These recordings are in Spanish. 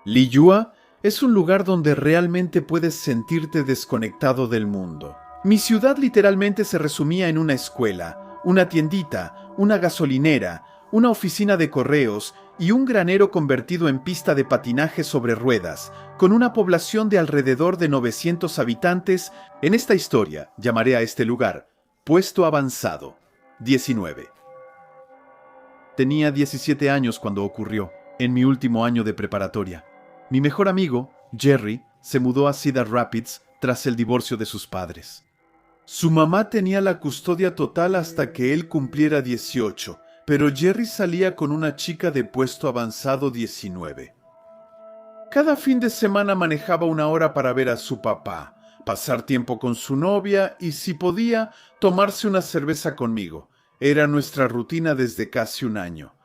Liyue es un lugar donde realmente puedes sentirte desconectado del mundo. Mi ciudad literalmente se resumía en una escuela, una tiendita, una gasolinera, una oficina de correos y un granero convertido en pista de patinaje sobre ruedas, con una población de alrededor de 900 habitantes. En esta historia llamaré a este lugar Puesto Avanzado 19. Tenía 17 años cuando ocurrió, en mi último año de preparatoria. Mi mejor amigo, Jerry, se mudó a Cedar Rapids tras el divorcio de sus padres. Su mamá tenía la custodia total hasta que él cumpliera 18, pero Jerry salía con una chica de Puesto Avanzado 19. Cada fin de semana manejaba una hora para ver a su papá, pasar tiempo con su novia y, si podía, tomarse una cerveza conmigo. Era nuestra rutina desde casi un año.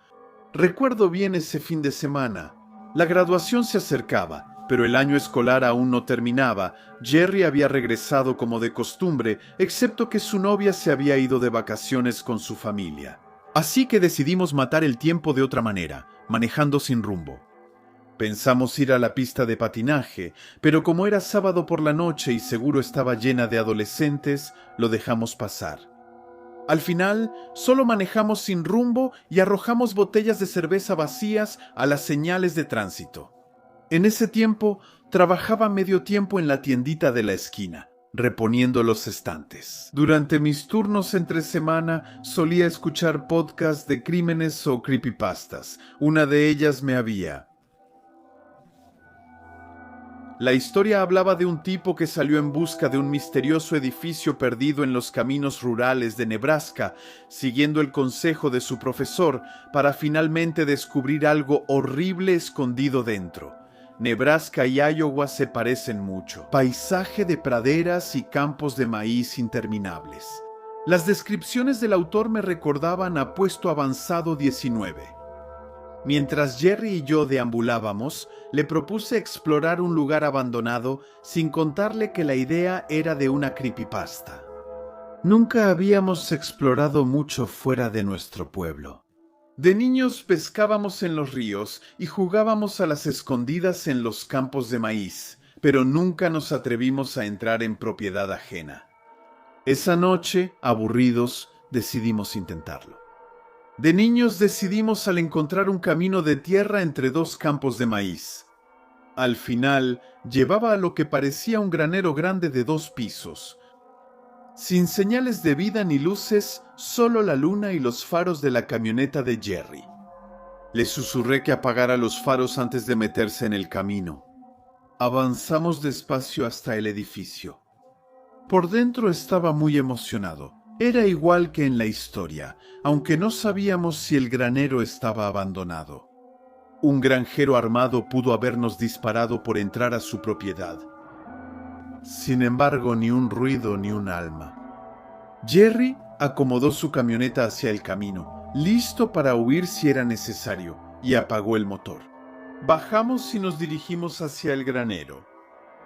Recuerdo bien ese fin de semana. La graduación se acercaba, pero el año escolar aún no terminaba. Jerry había regresado como de costumbre, excepto que su novia se había ido de vacaciones con su familia. Así que decidimos matar el tiempo de otra manera, manejando sin rumbo. Pensamos ir a la pista de patinaje, pero como era sábado por la noche y seguro estaba llena de adolescentes, lo dejamos pasar. Al final, solo manejamos sin rumbo y arrojamos botellas de cerveza vacías a las señales de tránsito. En ese tiempo, trabajaba medio tiempo en la tiendita de la esquina, reponiendo los estantes. Durante mis turnos entre semana, solía escuchar podcasts de crímenes o creepypastas. Una de ellas me había... La historia hablaba de un tipo que salió en busca de un misterioso edificio perdido en los caminos rurales de Nebraska, siguiendo el consejo de su profesor para finalmente descubrir algo horrible escondido dentro. Nebraska y Iowa se parecen mucho. Paisaje de praderas y campos de maíz interminables. Las descripciones del autor me recordaban a Puesto Avanzado 19. Mientras Jerry y yo deambulábamos, le propuse explorar un lugar abandonado sin contarle que la idea era de una creepypasta. Nunca habíamos explorado mucho fuera de nuestro pueblo. De niños pescábamos en los ríos y jugábamos a las escondidas en los campos de maíz, pero nunca nos atrevimos a entrar en propiedad ajena. Esa noche, aburridos, decidimos intentarlo. De niños decidimos al encontrar un camino de tierra entre dos campos de maíz. Al final, llevaba a lo que parecía un granero grande de 2 pisos. Sin señales de vida ni luces, solo la luna y los faros de la camioneta de Jerry. Le susurré que apagara los faros antes de meterse en el camino. Avanzamos despacio hasta el edificio. Por dentro estaba muy emocionado. Era igual que en la historia, aunque no sabíamos si el granero estaba abandonado. Un granjero armado pudo habernos disparado por entrar a su propiedad. Sin embargo, ni un ruido ni un alma. Jerry acomodó su camioneta hacia el camino, listo para huir si era necesario, y apagó el motor. Bajamos y nos dirigimos hacia el granero.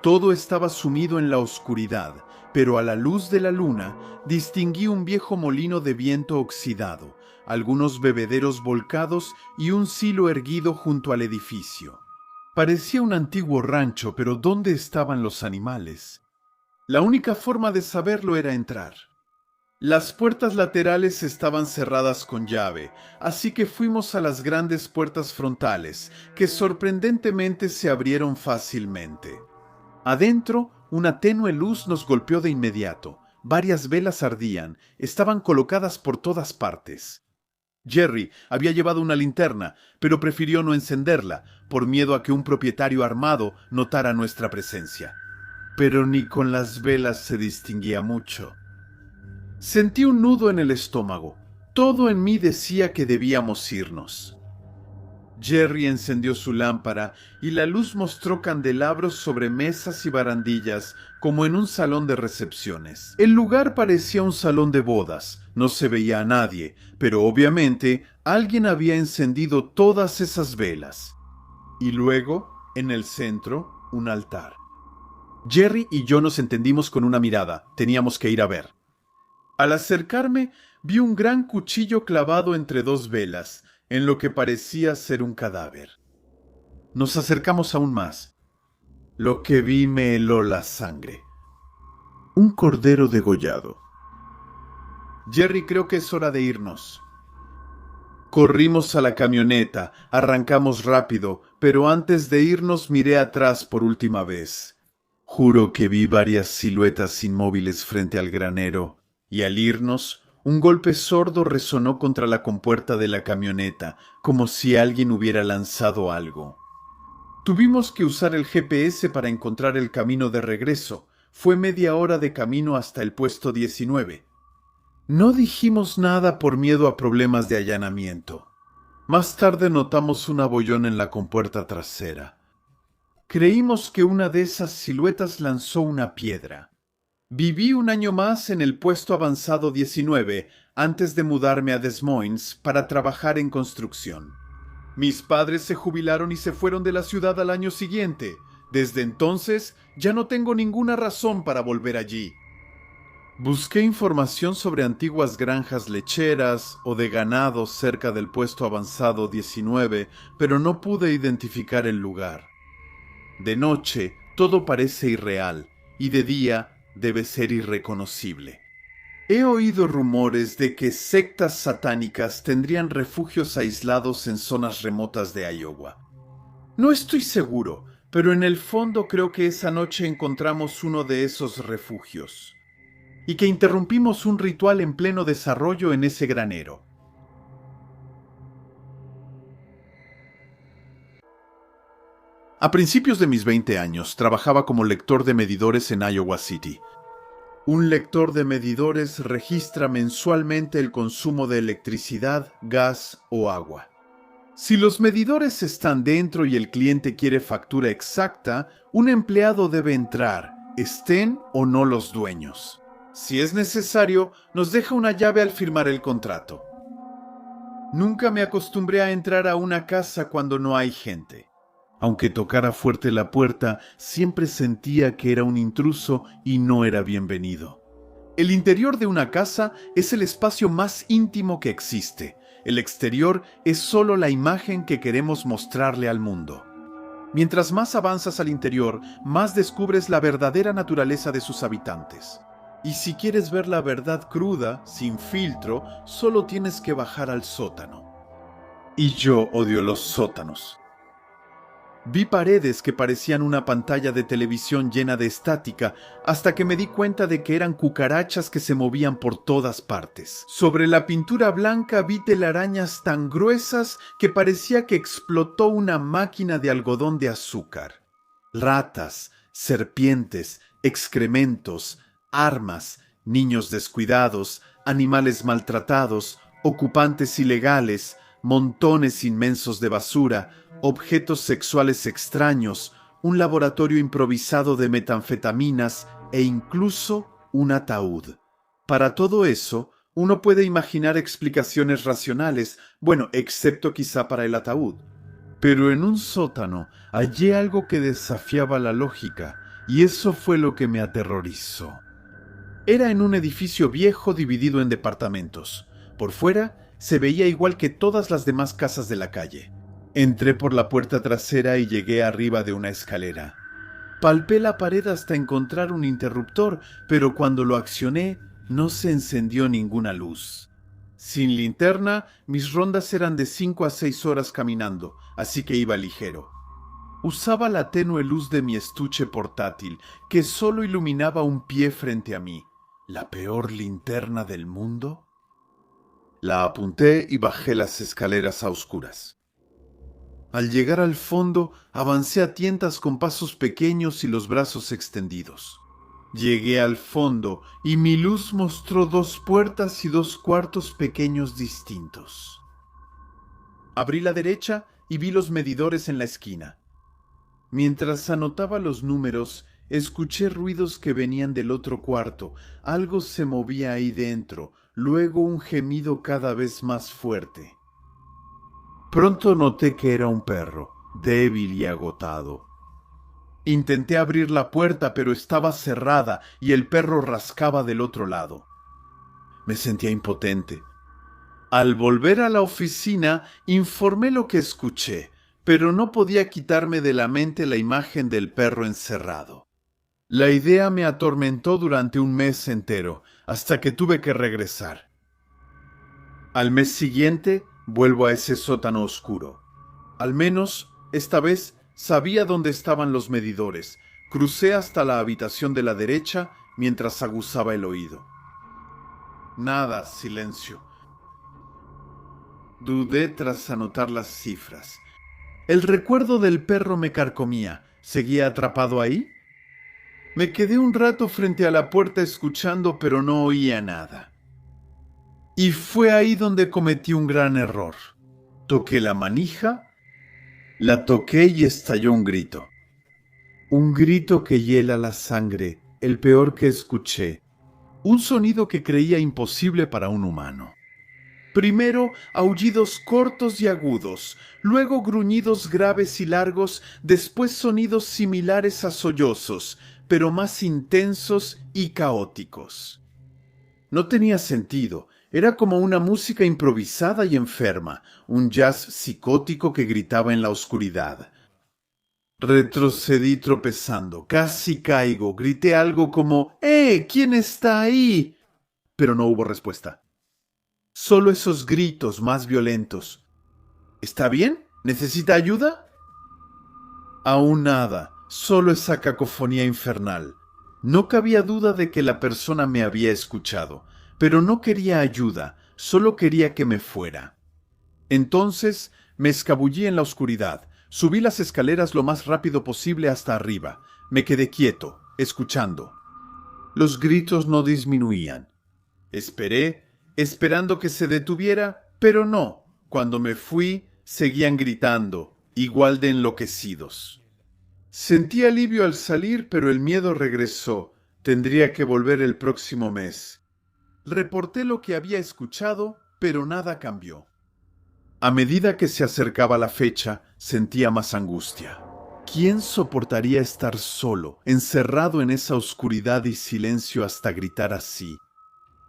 Todo estaba sumido en la oscuridad, pero a la luz de la luna distinguí un viejo molino de viento oxidado, algunos bebederos volcados y un silo erguido junto al edificio. Parecía un antiguo rancho, pero ¿dónde estaban los animales? La única forma de saberlo era entrar. Las puertas laterales estaban cerradas con llave, así que fuimos a las grandes puertas frontales, que sorprendentemente se abrieron fácilmente. Adentro, una tenue luz nos golpeó de inmediato. Varias velas ardían, estaban colocadas por todas partes. Jerry había llevado una linterna, pero prefirió no encenderla, por miedo a que un propietario armado notara nuestra presencia. Pero ni con las velas se distinguía mucho. Sentí un nudo en el estómago. Todo en mí decía que debíamos irnos. Jerry encendió su lámpara y la luz mostró candelabros sobre mesas y barandillas como en un salón de recepciones. El lugar parecía un salón de bodas. No se veía a nadie, pero obviamente alguien había encendido todas esas velas. Y luego, en el centro, un altar. Jerry y yo nos entendimos con una mirada. Teníamos que ir a ver. Al acercarme, vi un gran cuchillo clavado entre 2 velas, en lo que parecía ser un cadáver. Nos acercamos aún más. Lo que vi me heló la sangre. Un cordero degollado. Jerry, creo que es hora de irnos. Corrimos a la camioneta, arrancamos rápido, pero antes de irnos miré atrás por última vez. Juro que vi varias siluetas inmóviles frente al granero, y al irnos, un golpe sordo resonó contra la compuerta de la camioneta, como si alguien hubiera lanzado algo. Tuvimos que usar el GPS para encontrar el camino de regreso. Fue media hora de camino hasta el puesto 19. No dijimos nada por miedo a problemas de allanamiento. Más tarde notamos un abollón en la compuerta trasera. Creímos que una de esas siluetas lanzó una piedra. Viví un año más en el puesto avanzado 19 antes de mudarme a Des Moines para trabajar en construcción. Mis padres se jubilaron y se fueron de la ciudad al año siguiente. Desde entonces ya no tengo ninguna razón para volver allí. Busqué información sobre antiguas granjas lecheras o de ganado cerca del puesto avanzado 19, pero no pude identificar el lugar. De noche todo parece irreal y de día debe ser irreconocible. He oído rumores de que sectas satánicas tendrían refugios aislados en zonas remotas de Iowa. No estoy seguro, pero en el fondo creo que esa noche encontramos uno de esos refugios y que interrumpimos un ritual en pleno desarrollo en ese granero. A principios de mis 20 años, trabajaba como lector de medidores en Iowa City. Un lector de medidores registra mensualmente el consumo de electricidad, gas o agua. Si los medidores están dentro y el cliente quiere factura exacta, un empleado debe entrar, estén o no los dueños. Si es necesario, nos deja una llave al firmar el contrato. Nunca me acostumbré a entrar a una casa cuando no hay gente. Aunque tocara fuerte la puerta, siempre sentía que era un intruso y no era bienvenido. El interior de una casa es el espacio más íntimo que existe. El exterior es solo la imagen que queremos mostrarle al mundo. Mientras más avanzas al interior, más descubres la verdadera naturaleza de sus habitantes. Y si quieres ver la verdad cruda, sin filtro, solo tienes que bajar al sótano. Y yo odio los sótanos. Vi paredes que parecían una pantalla de televisión llena de estática, hasta que me di cuenta de que eran cucarachas que se movían por todas partes. Sobre la pintura blanca vi telarañas tan gruesas que parecía que explotó una máquina de algodón de azúcar. Ratas, serpientes, excrementos, armas, niños descuidados, animales maltratados, ocupantes ilegales, montones inmensos de basura, objetos sexuales extraños, un laboratorio improvisado de metanfetaminas e incluso un ataúd. Para todo eso, uno puede imaginar explicaciones racionales, bueno, excepto quizá para el ataúd. Pero en un sótano hallé algo que desafiaba la lógica, y eso fue lo que me aterrorizó. Era en un edificio viejo dividido en departamentos. Por fuera se veía igual que todas las demás casas de la calle. Entré por la puerta trasera y llegué arriba de una escalera. Palpé la pared hasta encontrar un interruptor, pero cuando lo accioné no se encendió ninguna luz. Sin linterna, mis rondas eran de 5 a 6 horas caminando, así que iba ligero. Usaba la tenue luz de mi estuche portátil, que solo iluminaba un pie frente a mí. ¿La peor linterna del mundo? La apunté y bajé las escaleras a oscuras. Al llegar al fondo, avancé a tientas con pasos pequeños y los brazos extendidos. Llegué al fondo y mi luz mostró 2 puertas y 2 cuartos pequeños distintos. Abrí la derecha y vi los medidores en la esquina. Mientras anotaba los números, escuché ruidos que venían del otro cuarto. Algo se movía ahí dentro, luego un gemido cada vez más fuerte. Pronto noté que era un perro, débil y agotado. Intenté abrir la puerta, pero estaba cerrada y el perro rascaba del otro lado. Me sentía impotente. Al volver a la oficina, informé lo que escuché, pero no podía quitarme de la mente la imagen del perro encerrado. La idea me atormentó durante un mes entero, hasta que tuve que regresar. Al mes siguiente, vuelvo a ese sótano oscuro. Al menos, esta vez, sabía dónde estaban los medidores. Crucé hasta la habitación de la derecha mientras aguzaba el oído. Nada, silencio. Dudé tras anotar las cifras. El recuerdo del perro me carcomía. ¿Seguía atrapado ahí? Me quedé un rato frente a la puerta escuchando, pero no oía nada. Y fue ahí donde cometí un gran error. Toqué la manija, la toqué y estalló un grito. Un grito que hiela la sangre, el peor que escuché. Un sonido que creía imposible para un humano. Primero aullidos cortos y agudos, luego gruñidos graves y largos, después sonidos similares a sollozos, pero más intensos y caóticos. No tenía sentido, era como una música improvisada y enferma, un jazz psicótico que gritaba en la oscuridad. Retrocedí tropezando, casi caigo, grité algo como ¿quién está ahí? Pero no hubo respuesta. Solo esos gritos más violentos. ¿Está bien? ¿Necesita ayuda? Aún nada, solo esa cacofonía infernal. No cabía duda de que la persona me había escuchado, pero no quería ayuda, solo quería que me fuera. Entonces me escabullí en la oscuridad, subí las escaleras lo más rápido posible hasta arriba, me quedé quieto, escuchando. Los gritos no disminuían. Esperé, esperando que se detuviera, pero no. Cuando me fui, seguían gritando, igual de enloquecidos. Sentí alivio al salir, pero el miedo regresó. Tendría que volver el próximo mes. Reporté lo que había escuchado, pero nada cambió. A medida que se acercaba la fecha, sentía más angustia. ¿Quién soportaría estar solo, encerrado en esa oscuridad y silencio hasta gritar así?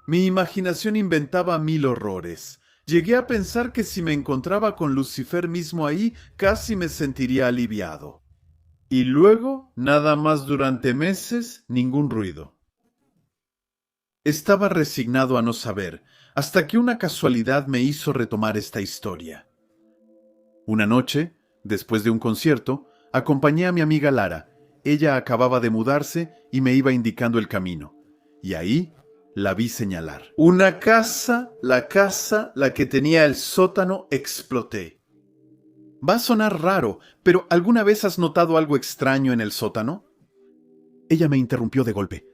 Mi imaginación inventaba 1000 horrores. Llegué a pensar que si me encontraba con Lucifer mismo ahí, casi me sentiría aliviado. Y luego, nada más durante meses, ningún ruido. Estaba resignado a no saber, hasta que una casualidad me hizo retomar esta historia. Una noche, después de un concierto, acompañé a mi amiga Lara. Ella acababa de mudarse y me iba indicando el camino. Y ahí la vi señalar. Una casa, la que tenía el sótano, exploté. Va a sonar raro, pero ¿alguna vez has notado algo extraño en el sótano? Ella me interrumpió de golpe.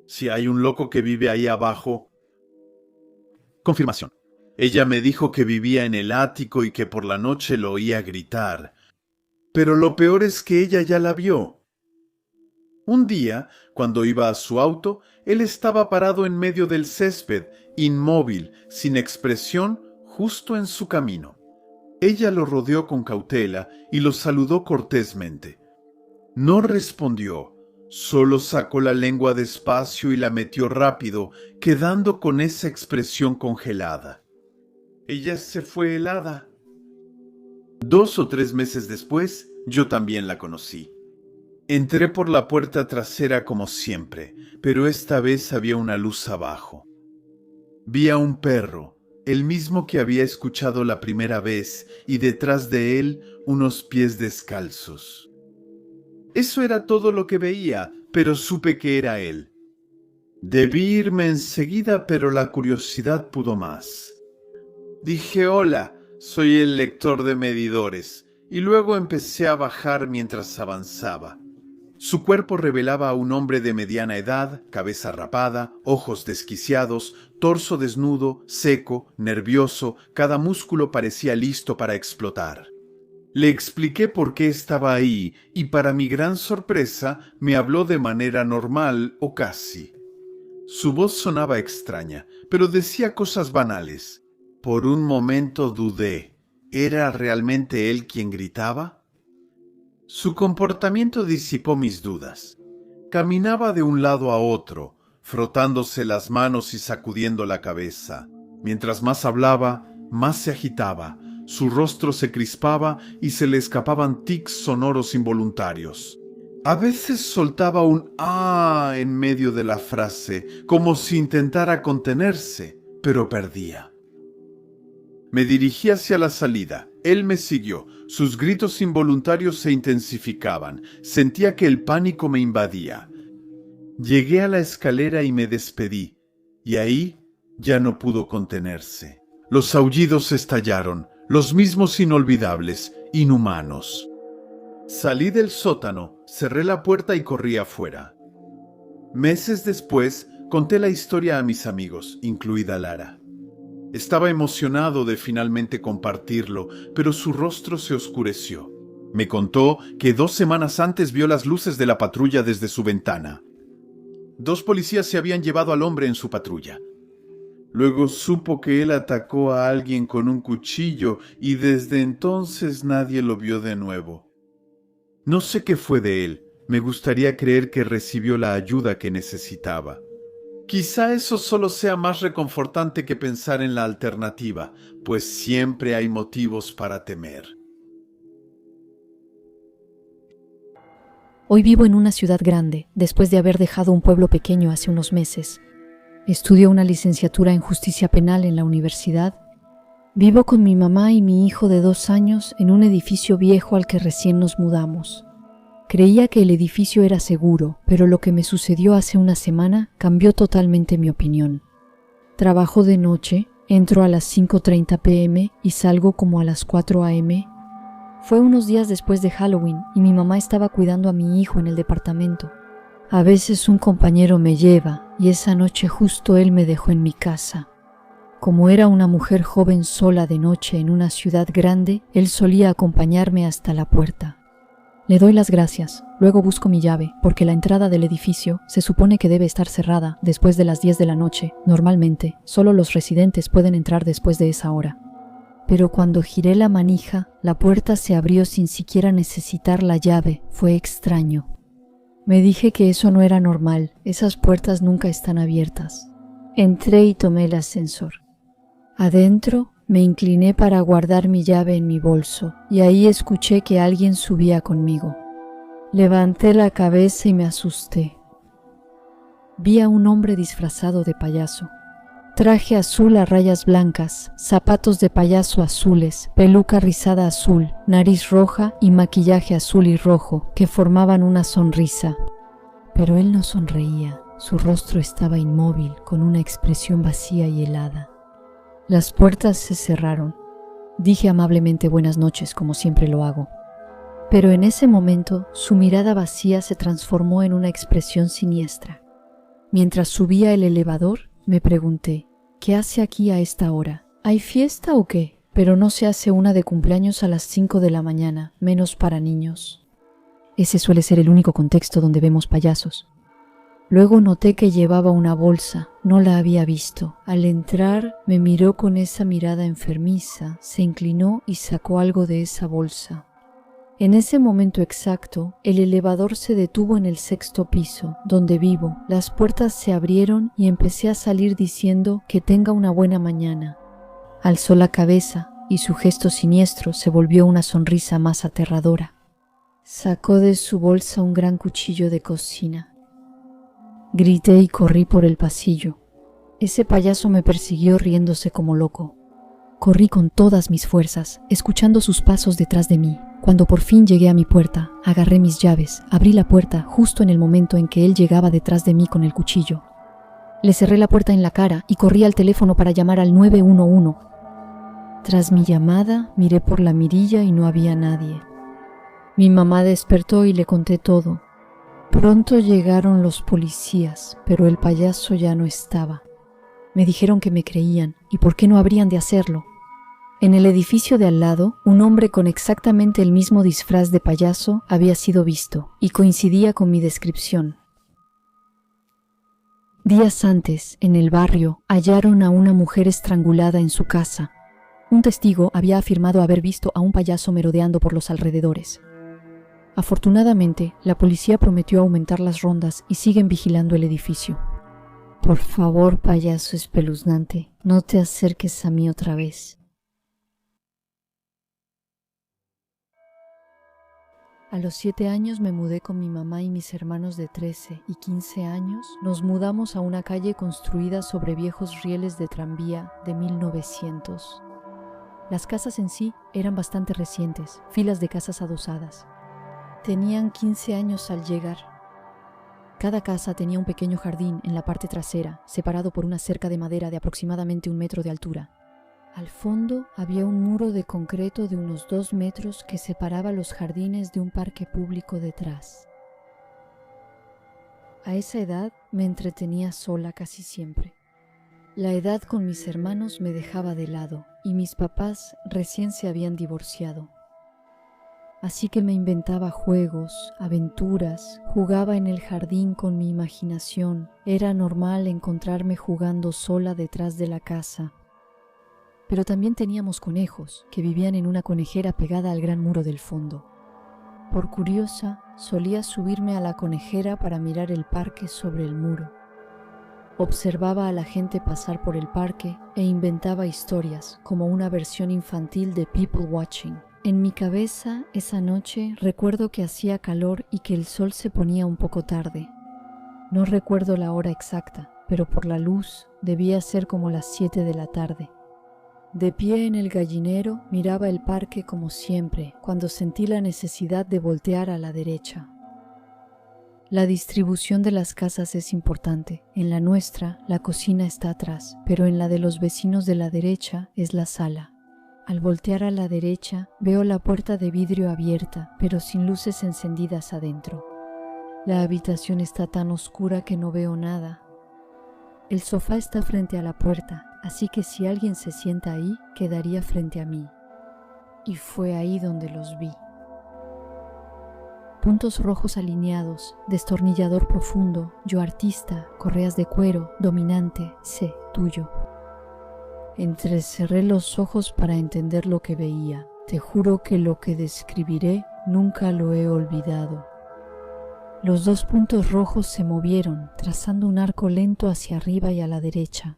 Si hay un loco que vive ahí abajo. Confirmación. Ella me dijo que vivía en el ático y que por la noche lo oía gritar. Pero lo peor es que ella ya la vio. Un día, cuando iba a su auto, él estaba parado en medio del césped, inmóvil, sin expresión, justo en su camino. Ella lo rodeó con cautela y lo saludó cortésmente. No respondió, solo sacó la lengua despacio y la metió rápido, quedando con esa expresión congelada. Ella se fue helada. 2 o 3 meses después, yo también la conocí. Entré por la puerta trasera como siempre, pero esta vez había una luz abajo. Vi a un perro, el mismo que había escuchado la primera vez, y detrás de él unos pies descalzos. Eso era todo lo que veía, pero supe que era él. Debí irme enseguida, pero la curiosidad pudo más. Dije, hola, soy el lector de medidores, y luego empecé a bajar mientras avanzaba. Su cuerpo revelaba a un hombre de mediana edad, cabeza rapada, ojos desquiciados, torso desnudo, seco, nervioso, cada músculo parecía listo para explotar. Le expliqué por qué estaba ahí y para mi gran sorpresa me habló de manera normal o casi. Su voz sonaba extraña, pero decía cosas banales. Por un momento dudé. ¿Era realmente él quien gritaba? Su comportamiento disipó mis dudas. Caminaba de un lado a otro, frotándose las manos y sacudiendo la cabeza. Mientras más hablaba, más se agitaba. Su rostro se crispaba y se le escapaban tics sonoros involuntarios. A veces soltaba un «ah» en medio de la frase, como si intentara contenerse, pero perdía. Me dirigí hacia la salida. Él me siguió. Sus gritos involuntarios se intensificaban. Sentía que el pánico me invadía. Llegué a la escalera y me despedí. Y ahí ya no pudo contenerse. Los aullidos estallaron, los mismos inolvidables, inhumanos. Salí del sótano, cerré la puerta y corrí afuera. Meses después, conté la historia a mis amigos, incluida Lara. Estaba emocionado de finalmente compartirlo, pero su rostro se oscureció. Me contó que 2 semanas antes vio las luces de la patrulla desde su ventana. 2 policías se habían llevado al hombre en su patrulla. Luego supo que él atacó a alguien con un cuchillo y desde entonces nadie lo vio de nuevo. No sé qué fue de él. Me gustaría creer que recibió la ayuda que necesitaba. Quizá eso solo sea más reconfortante que pensar en la alternativa, pues siempre hay motivos para temer. Hoy vivo en una ciudad grande, después de haber dejado un pueblo pequeño hace unos meses. Estudio una licenciatura en justicia penal en la universidad. Vivo con mi mamá y mi hijo de 2 años en un edificio viejo al que recién nos mudamos. Creía que el edificio era seguro, pero lo que me sucedió hace una semana cambió totalmente mi opinión. Trabajo de noche, entro a las 5:30 p.m. y salgo como a las 4 a.m. Fue unos días después de Halloween y mi mamá estaba cuidando a mi hijo en el departamento. A veces un compañero me lleva y esa noche justo él me dejó en mi casa. Como era una mujer joven sola de noche en una ciudad grande, él solía acompañarme hasta la puerta. Le doy las gracias, luego busco mi llave, porque la entrada del edificio se supone que debe estar cerrada después de las 10 de la noche. Normalmente, solo los residentes pueden entrar después de esa hora. Pero cuando giré la manija, la puerta se abrió sin siquiera necesitar la llave. Fue extraño. Me dije que eso no era normal, esas puertas nunca están abiertas. Entré y tomé el ascensor. Adentro, me incliné para guardar mi llave en mi bolso y ahí escuché que alguien subía conmigo. Levanté la cabeza y me asusté. Vi a un hombre disfrazado de payaso. Traje azul a rayas blancas, zapatos de payaso azules, peluca rizada azul, nariz roja y maquillaje azul y rojo que formaban una sonrisa. Pero él no sonreía, su rostro estaba inmóvil con una expresión vacía y helada. Las puertas se cerraron. Dije amablemente buenas noches, como siempre lo hago. Pero en ese momento, su mirada vacía se transformó en una expresión siniestra. Mientras subía el elevador, me pregunté, ¿qué hace aquí a esta hora? ¿Hay fiesta o qué? Pero no se hace una de cumpleaños a las 5 de la mañana, menos para niños. Ese suele ser el único contexto donde vemos payasos. Luego noté que llevaba una bolsa, no la había visto. Al entrar, me miró con esa mirada enfermiza, se inclinó y sacó algo de esa bolsa. En ese momento exacto, el elevador se detuvo en el 6º piso, donde vivo. Las puertas se abrieron y empecé a salir diciendo que tenga una buena mañana. Alzó la cabeza y su gesto siniestro se volvió una sonrisa más aterradora. Sacó de su bolsa un gran cuchillo de cocina. Grité y corrí por el pasillo. Ese payaso me persiguió riéndose como loco. Corrí con todas mis fuerzas, escuchando sus pasos detrás de mí. Cuando por fin llegué a mi puerta, agarré mis llaves, abrí la puerta justo en el momento en que él llegaba detrás de mí con el cuchillo. Le cerré la puerta en la cara y corrí al teléfono para llamar al 911. Tras mi llamada, miré por la mirilla y no había nadie. Mi mamá despertó y le conté todo. Pronto llegaron los policías, pero el payaso ya no estaba. Me dijeron que me creían, ¿y por qué no habrían de hacerlo? En el edificio de al lado, un hombre con exactamente el mismo disfraz de payaso había sido visto, y coincidía con mi descripción. Días antes, en el barrio, hallaron a una mujer estrangulada en su casa. Un testigo había afirmado haber visto a un payaso merodeando por los alrededores. Afortunadamente, la policía prometió aumentar las rondas y siguen vigilando el edificio. Por favor, payaso espeluznante, no te acerques a mí otra vez. A los 7 años me mudé con mi mamá y mis hermanos de 13 y 15 años. Nos mudamos a una calle construida sobre viejos rieles de tranvía de 1900. Las casas en sí eran bastante recientes, filas de casas adosadas. Tenían 15 años al llegar. Cada casa tenía un pequeño jardín en la parte trasera, separado por una cerca de madera de aproximadamente 1 metro de altura. Al fondo había un muro de concreto de unos 2 metros que separaba los jardines de un parque público detrás. A esa edad me entretenía sola casi siempre. La edad con mis hermanos me dejaba de lado y mis papás recién se habían divorciado. Así que me inventaba juegos, aventuras, jugaba en el jardín con mi imaginación. Era normal encontrarme jugando sola detrás de la casa. Pero también teníamos conejos que vivían en una conejera pegada al gran muro del fondo. Por curiosa, solía subirme a la conejera para mirar el parque sobre el muro. Observaba a la gente pasar por el parque e inventaba historias como una versión infantil de People Watching. En mi cabeza, esa noche, recuerdo que hacía calor y que el sol se ponía un poco tarde. No recuerdo la hora exacta, pero por la luz debía ser como las 7 de la tarde. De pie en el gallinero, miraba el parque como siempre, cuando sentí la necesidad de voltear a la derecha. La distribución de las casas es importante. En la nuestra, la cocina está atrás, pero en la de los vecinos de la derecha es la sala. Al voltear a la derecha, veo la puerta de vidrio abierta, pero sin luces encendidas adentro. La habitación está tan oscura que no veo nada. El sofá está frente a la puerta, así que si alguien se sienta ahí, quedaría frente a mí. Y fue ahí donde los vi. Puntos rojos alineados, destornillador profundo, yo artista, correas de cuero, dominante, sé, tuyo. Entrecerré los ojos para entender lo que veía. Te juro que lo que describiré nunca lo he olvidado. Los 2 puntos rojos se movieron, trazando un arco lento hacia arriba y a la derecha.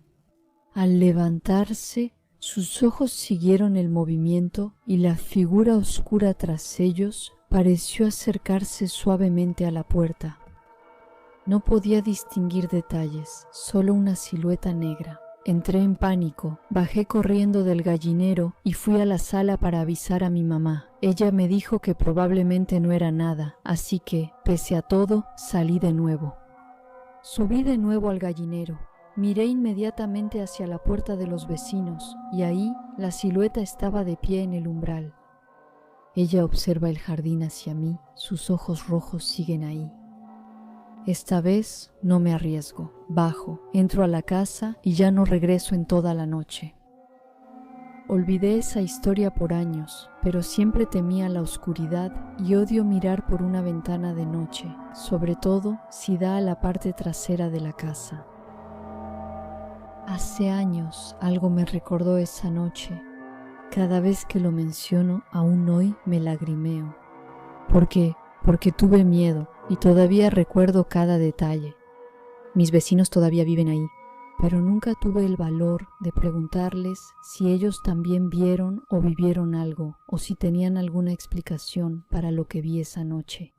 Al levantarse, sus ojos siguieron el movimiento y la figura oscura tras ellos pareció acercarse suavemente a la puerta. No podía distinguir detalles, solo una silueta negra. Entré en pánico, bajé corriendo del gallinero y fui a la sala para avisar a mi mamá. Ella me dijo que probablemente no era nada, así que, pese a todo, salí de nuevo. Subí de nuevo al gallinero. Miré inmediatamente hacia la puerta de los vecinos y ahí la silueta estaba de pie en el umbral. Ella observa el jardín hacia mí, sus ojos rojos siguen ahí. Esta vez no me arriesgo, bajo, entro a la casa y ya no regreso en toda la noche. Olvidé esa historia por años, pero siempre temía la oscuridad y odio mirar por una ventana de noche, sobre todo si da a la parte trasera de la casa. Hace años algo me recordó esa noche. Cada vez que lo menciono, aún hoy me lagrimeo. ¿Por qué? Porque tuve miedo y todavía recuerdo cada detalle. Mis vecinos todavía viven ahí, pero nunca tuve el valor de preguntarles si ellos también vieron o vivieron algo o si tenían alguna explicación para lo que vi esa noche.